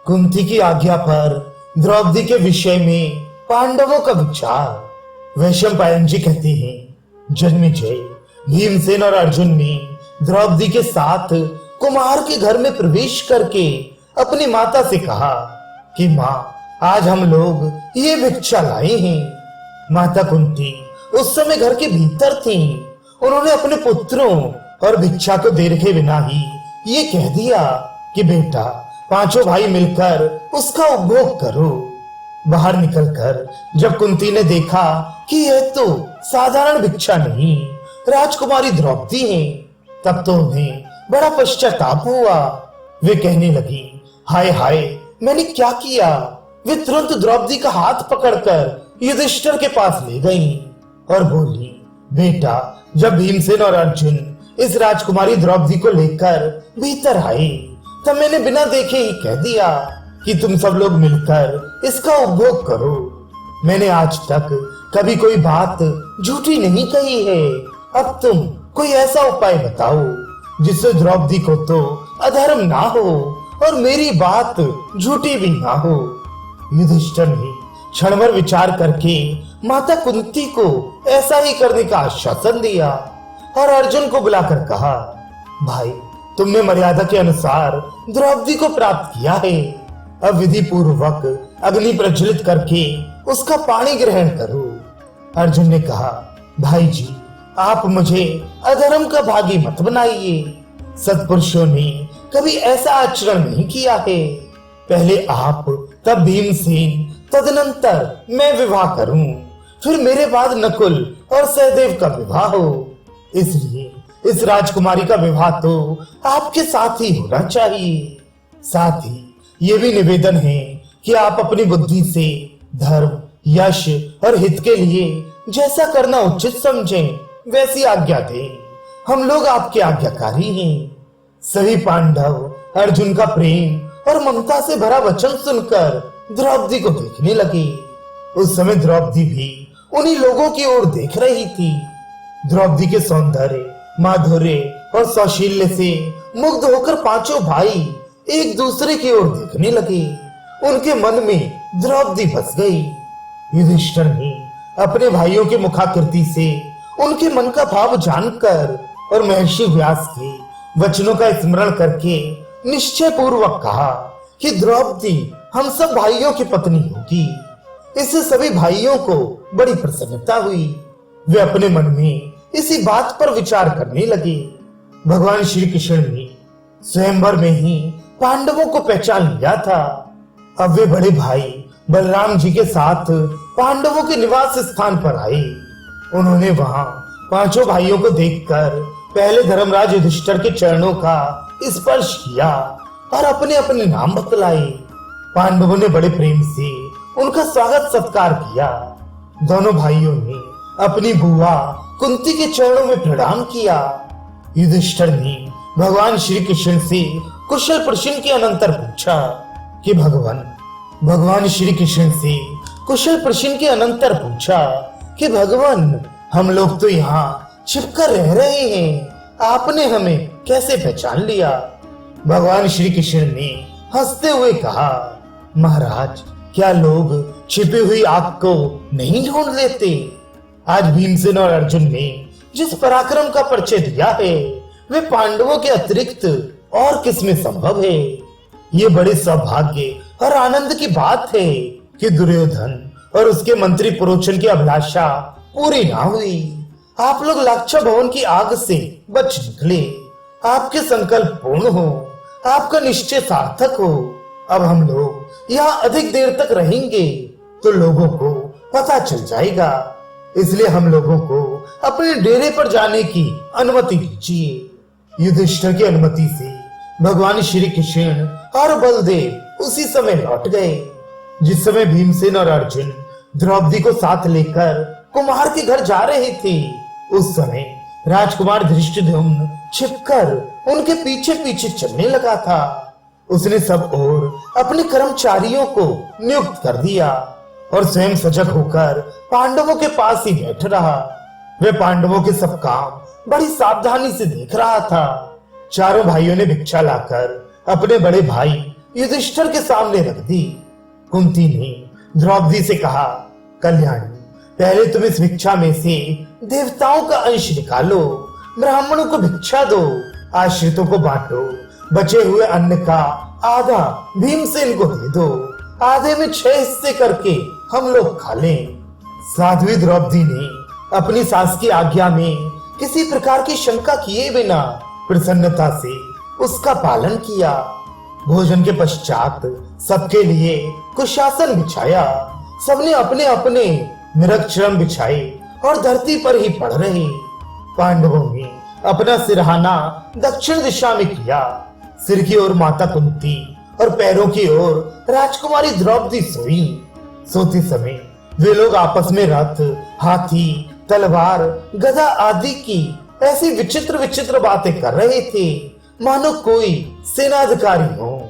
कुंती की आज्ञा पर द्रौपदी के विषय में पांडवों का विचार। वैशंपायन जी कहते हैं, जन्मेजय, भीमसेन और अर्जुन ने द्रौपदी के साथ कुमार के घर में प्रवेश करके अपनी माता से कहा कि माँ, आज हम लोग ये भिक्षा लाए हैं। माता कुंती उस समय घर के भीतर थी। उन्होंने अपने पुत्रों और भिक्षा को देखे बिना ही ये कह दिया कि बेटा, पांचों भाई मिलकर उसका उपभोग करो। बाहर निकलकर जब कुंती ने देखा कि यह तो साधारण भिक्षा नहीं, राजकुमारी द्रौपदी है, तब तो उन्हें बड़ा पश्चाताप हुआ। वे कहने लगी, हाय हाय, मैंने क्या किया। वे तुरंत द्रौपदी का हाथ पकड़कर युधिष्ठिर के पास ले गईं और बोली, बेटा, जब भीमसेन और अर्जुन इस राजकुमारी द्रौपदी को लेकर भीतर आए, तब मैंने बिना देखे ही कह दिया कि तुम सब लोग मिलकर इसका उपभोग करो। मैंने आज तक कभी कोई बात झूठी नहीं कही है। अब तुम कोई ऐसा उपाय बताओ जिससे द्रौपदी को तो अधर्म ना हो और मेरी बात झूठी भी ना हो। युधिष्ठिर ने क्षण भर विचार करके माता कुंती को ऐसा ही करने का आश्वासन दिया और अर्जुन को बुलाकर कहा, भाई, तुमने मर्यादा के अनुसार द्रौपदी को प्राप्त किया है। अब विधि पूर्वक अग्नि प्रज्वलित करके उसका पानी ग्रहण करो। अर्जुन ने कहा, भाई जी, आप मुझे अधर्म का भागी मत बनाइए। सत्पुरुषों ने कभी ऐसा आचरण नहीं किया है। पहले आप, तब भीमसेन, तदनंतर मैं विवाह करूं, फिर मेरे बाद नकुल और सहदेव का विवाह हो। इसलिए इस राजकुमारी का विवाह तो आपके साथ ही होना चाहिए। साथ ही ये भी निवेदन है कि आप अपनी बुद्धि से धर्म, यश और हित के लिए जैसा करना उचित समझें, वैसी आज्ञा दें। हम लोग आपके आज्ञाकारी हैं। सभी पांडव अर्जुन का प्रेम और ममता से भरा वचन सुनकर द्रौपदी को देखने लगे। उस समय द्रौपदी भी उन्हीं लोगों की ओर देख रही थी। द्रौपदी के सौंदर्य, माधुर्य और सौशील्य से मुग्ध होकर पांचों भाई एक दूसरे की ओर देखने लगे। उनके मन में द्रौपदी बस गई। युधिष्ठिर ने अपने भाइयों के मुखाकृति से उनके मन का भाव जानकर और महर्षि व्यास के वचनों का स्मरण करके निश्चय पूर्वक कहा कि द्रौपदी हम सब भाइयों की पत्नी होगी। इससे सभी भाइयों को बड़ी प्रसन्नता हुई। वे अपने मन में इसी बात पर विचार करने लगे। भगवान श्री कृष्ण ने स्वयंवर में ही पांडवों को पहचान लिया था। अब वे बड़े भाई बलराम जी के साथ पांडवों के निवास स्थान पर आए। उन्होंने वहां पांचों भाइयों को देखकर पहले धर्मराज युधिष्ठिर के चरणों का स्पर्श किया और अपने अपने नाम बतलाए। पांडवों ने बड़े प्रेम से उनका स्वागत सत्कार किया। दोनों भाइयों ने अपनी बुआ कुंती के चरणों में प्रणाम किया। युधिष्ठिर ने भगवान श्री कृष्ण से कुशल प्रश्न के अनंतर पूछा कि भगवान श्री कृष्ण से कुशल प्रश्न के अनंतर पूछा कि भगवान, हम लोग तो यहाँ छिपकर रह रहे हैं, आपने हमें कैसे पहचान लिया? भगवान श्री कृष्ण ने हंसते हुए कहा, महाराज, क्या लोग छिपी हुई आग को नहीं ढूंढ लेते? आज भीमसेन और अर्जुन ने जिस पराक्रम का परिचय दिया है, वे पांडवों के अतिरिक्त और किसमें संभव है? ये बड़े सौभाग्य और आनंद की बात है कि दुर्योधन और उसके मंत्री पुरोचन की अभिलाषा पूरी ना हुई। आप लोग लाक्षा भवन की आग से बच निकले। आपके संकल्प पूर्ण हो, आपका निश्चय सार्थक हो। अब हम लोग यहाँ अधिक देर तक रहेंगे तो लोगों को पता चल जाएगा। इसलिए हम लोगों को अपने डेरे पर जाने की अनुमति दीजिए। युधिष्ठिर की अनुमति से भगवान श्री कृष्ण और बलदेव उसी समय लौट गए। जिस समय भीमसेन और अर्जुन द्रौपदी को साथ लेकर कुमार के घर जा रहे थे, उस समय राजकुमार धृष्टद्युम्न छिपकर उनके पीछे पीछे चलने लगा था। उसने सब ओर अपने कर्मचारियों को नियुक्त कर दिया और स्वयं सजग होकर पांडवों के पास ही बैठ रहा। वे पांडवों के सब काम बड़ी सावधानी से देख रहा था। चारों भाइयों ने भिक्षा लाकर अपने बड़े भाई युधिष्ठिर के सामने रख दी। कुंती ने द्रौपदी से कहा, कल्याणी, पहले तुम इस भिक्षा में से देवताओं का अंश निकालो, ब्राह्मणों को भिक्षा दो, आश्रितों को बांटो, बचे हुए अन्न का आधा भीमसेन को दे दो, आधे में 6 हिस्से करके हम लोग खा लें। साध्वी द्रौपदी ने अपनी सास की आज्ञा में किसी प्रकार की शंका किए बिना प्रसन्नता से उसका पालन किया। भोजन के पश्चात सबके लिए कुशासन बिछाया। सबने अपने अपने निरक्षरम बिछाए और धरती पर ही पड़ रहे। पांडवों ने अपना सिरहाना दक्षिण दिशा में किया। सिर की ओर माता कुंती और पैरों की ओर राजकुमारी द्रौपदी सोई। सोते समय वे लोग आपस में रथ, हाथी, तलवार, गदा आदि की ऐसी विचित्र विचित्र बातें कर रहे थे मानो कोई सेनाधिकारी हो।